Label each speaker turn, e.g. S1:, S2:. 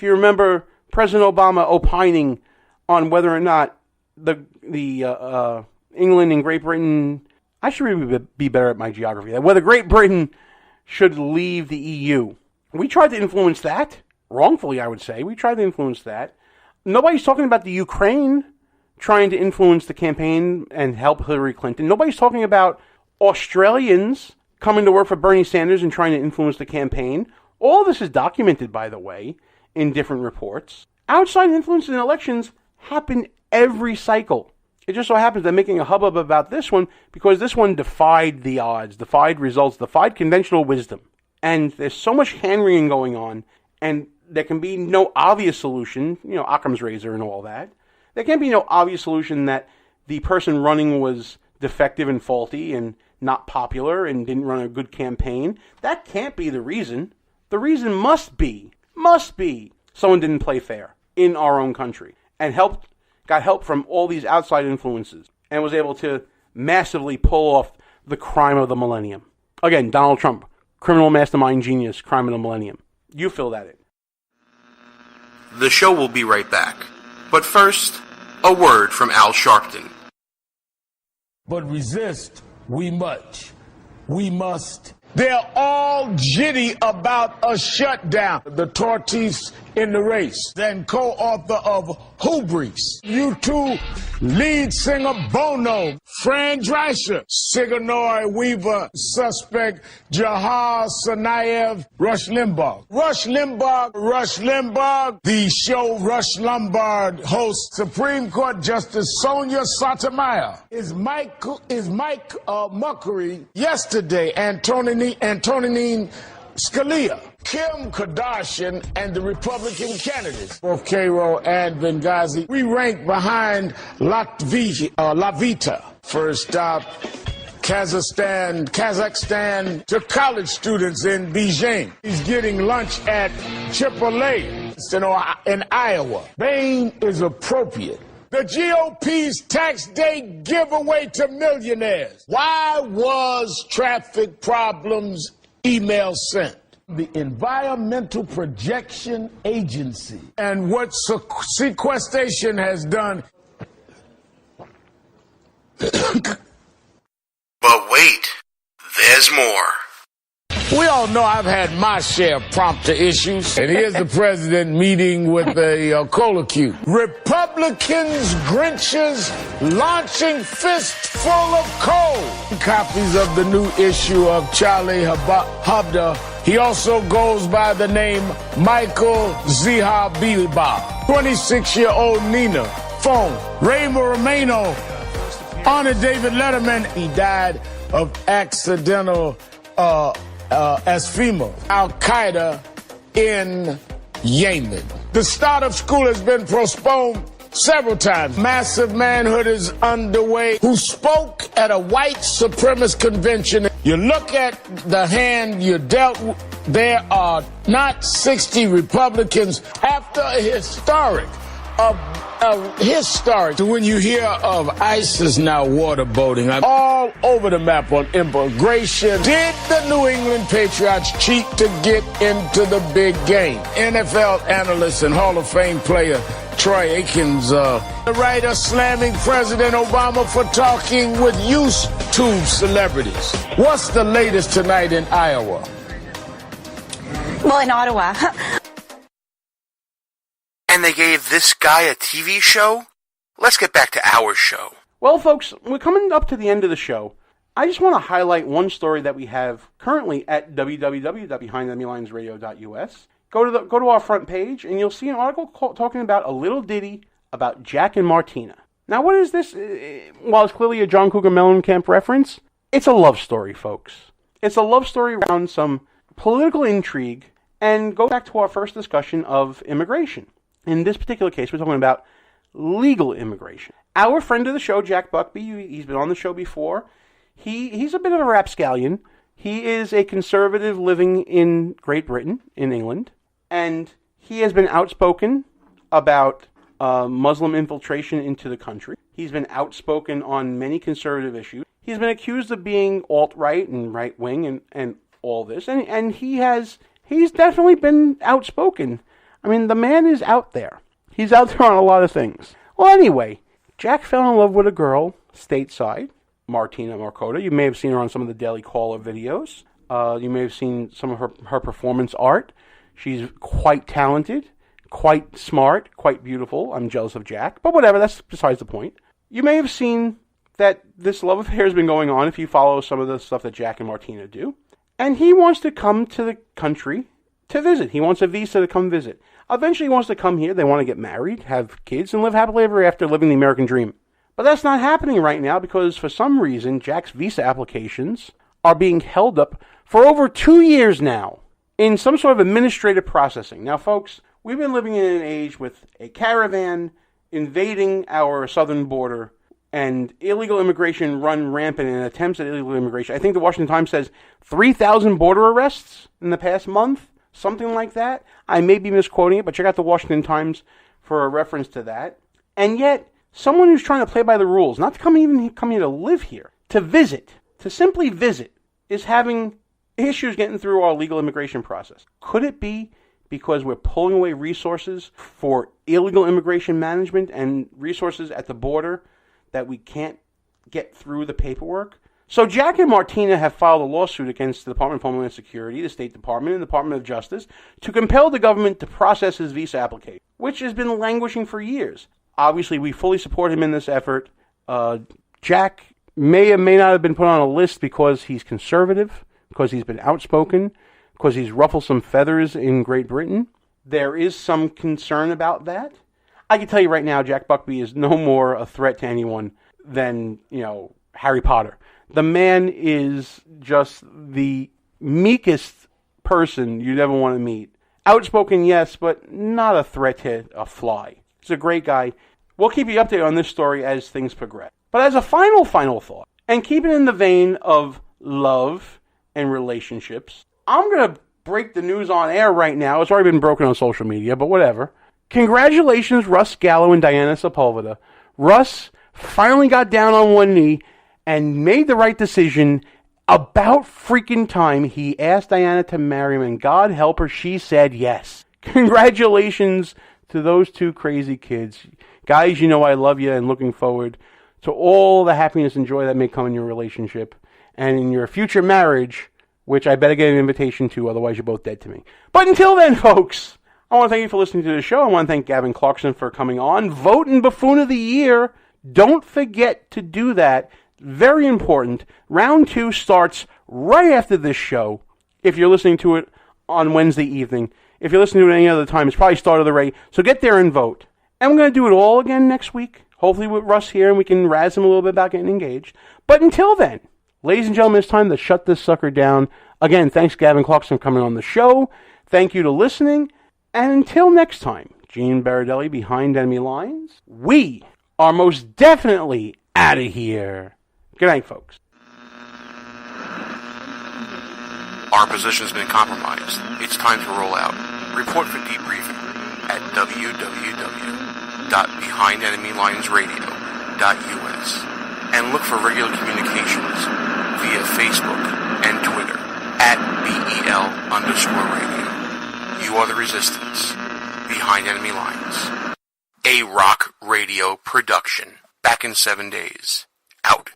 S1: If you remember President Obama opining on whether or not the England and Great Britain, I should really be better at my geography, whether Great Britain should leave the EU. We tried to influence that, wrongfully I would say. We tried to influence that. Nobody's talking about the Ukraine trying to influence the campaign and help Hillary Clinton. Nobody's talking about Australians coming to work for Bernie Sanders and trying to influence the campaign. All this is documented, by the way, in different reports. Outside influence in elections happen every cycle. It just so happens they're making a hubbub about this one because this one defied the odds, defied results, defied conventional wisdom. And there's so much hand-wringing going on, and there can be no obvious solution, Occam's razor and all that. There can be no obvious solution that the person running was defective and faulty and not popular and didn't run a good campaign. That can't be the reason. The reason must be someone didn't play fair in our own country and got help from all these outside influences and was able to massively pull off the crime of the millennium. Again, Donald Trump, criminal mastermind genius, crime of the millennium. You fill that in.
S2: The show will be right back. But first, a word from Al Sharpton.
S3: But resist we must. They're all jitty about a shutdown. The tortoise in the race, then co-author of Hubris. U2 lead singer Bono, Fran Drescher, Sigourney Weaver, suspect Jahar Tsarnaev, Rush Limbaugh. Rush Limbaugh. The show Rush Lombard hosts Supreme Court Justice Sonia Sotomayor. Is Mike Muckery yesterday, Antonin Scalia, Kim Kardashian, and the Republican candidates, both Cairo and Benghazi. We rank behind Lavita. First stop, Kazakhstan to college students in Beijing. He's getting lunch at Chipotle in Iowa. Bain is appropriate. The GOP's tax day giveaway to millionaires. Why was traffic problems email sent? The Environmental Projection Agency. And what sequestration has done.
S2: But wait, there's more.
S3: We all know I've had my share of prompter issues. And here's the president meeting with a cola cube. Republicans, Grinches, launching fistful of coal. Copies of the new issue of Charlie Hebdo. He also goes by the name Michael Zihabiba. 26-year-old Nina. Phone. Ray Romano. Honor David Letterman. He died of accidental asphyxia. Al-Qaeda in Yemen. The start of school has been postponed several times. Massive manhood is underway. Who spoke at a white supremacist convention. You look at the hand you're dealt with, there are not 60 Republicans after a historic. When you hear of ISIS now waterboating, I'm all over the map on immigration. Did the New England Patriots cheat to get into the big game? NFL analyst and Hall of Fame player Troy Aikens, the writer slamming President Obama for talking with YouTube celebrities. What's the latest tonight in Iowa?
S4: Well, in Ottawa.
S2: And they gave this guy a TV show? Let's get back to our show.
S1: Well, folks, we're coming up to the end of the show. I just want to highlight one story that we have currently at www.behindthenemylinesradio.us. Go to our front page, and you'll see an article talking about a little ditty about Jack and Martina. Now, what is this? While it's clearly a John Cougar Mellencamp reference, it's a love story, folks. It's a love story around some political intrigue, and go back to our first discussion of immigration. In this particular case, we're talking about legal immigration. Our friend of the show, Jack Buckby, he's been on the show before. He's a bit of a rapscallion. He is a conservative living in Great Britain, in England, and he has been outspoken about Muslim infiltration into the country. He's been outspoken on many conservative issues. He's been accused of being alt-right and right-wing and all this, and he's definitely been outspoken I mean, the man is out there. He's out there on a lot of things. Well, anyway, Jack fell in love with a girl stateside, Martina Marcota. You may have seen her on some of the Daily Caller videos. You may have seen some of her performance art. She's quite talented, quite smart, quite beautiful. I'm jealous of Jack, but whatever, that's besides the point. You may have seen that this love affair has been going on if you follow some of the stuff that Jack and Martina do. And he wants to come to the country to visit. He wants a visa to come visit. Eventually he wants to come here. They want to get married, have kids, and live happily ever after, living the American dream. But that's not happening right now because for some reason Jack's visa applications are being held up for over 2 years now in some sort of administrative processing. Now, folks, we've been living in an age with a caravan invading our southern border and illegal immigration run rampant in attempts at illegal immigration. I think the Washington Times says 3,000 border arrests in the past month, something like that. I may be misquoting it, but check out the Washington Times for a reference to that. And yet, someone who's trying to play by the rules, not to come here to live here, to visit, to simply visit, is having issues getting through our legal immigration process. Could it be because we're pulling away resources for illegal immigration management and resources at the border that we can't get through the paperwork? So Jack and Martina have filed a lawsuit against the Department of Homeland Security, the State Department, and the Department of Justice to compel the government to process his visa application, which has been languishing for years. Obviously, we fully support him in this effort. Jack may or may not have been put on a list because he's conservative, because he's been outspoken, because he's ruffled some feathers in Great Britain. There is some concern about that. I can tell you right now, Jack Buckby is no more a threat to anyone than, Harry Potter. The man is just the meekest person you'd ever want to meet. Outspoken, yes, but not a threat to a fly. He's a great guy. We'll keep you updated on this story as things progress. But as a final thought, and keeping in the vein of love and relationships, I'm going to break the news on air right now. It's already been broken on social media, but whatever. Congratulations, Russ Gallo and Diana Sepulveda. Russ finally got down on one knee and made the right decision. About freaking time he asked Diana to marry him, and God help her, she said yes. Congratulations to those two crazy kids. Guys, I love you and looking forward to all the happiness and joy that may come in your relationship and in your future marriage, which I better get an invitation to, otherwise you're both dead to me. But until then, folks, I want to thank you for listening to the show. I want to thank Gavin Clarkson for coming on. Voting Buffoon of the Year. Don't forget to do that. Very important. Round 2 starts right after this show. If you're listening to it on Wednesday evening. If you're listening to it any other time, it's probably started already. So get there and vote. And we're going to do it all again next week. Hopefully with Russ here, and we can razz him a little bit about getting engaged. But until then, ladies and gentlemen, it's time to shut this sucker down. Again, thanks Gavin Clarkson for coming on the show. Thank you to listening. And until next time, Gene Baradelli behind enemy lines. We are most definitely out of here. Good night, folks.
S2: Our position's been compromised. It's time to roll out. Report for debriefing at www.behindenemylinesradio.us and look for regular communications via Facebook and Twitter at BEL_radio. You are the resistance. Behind Enemy Lines. A rock radio production. Back in 7 days. Out.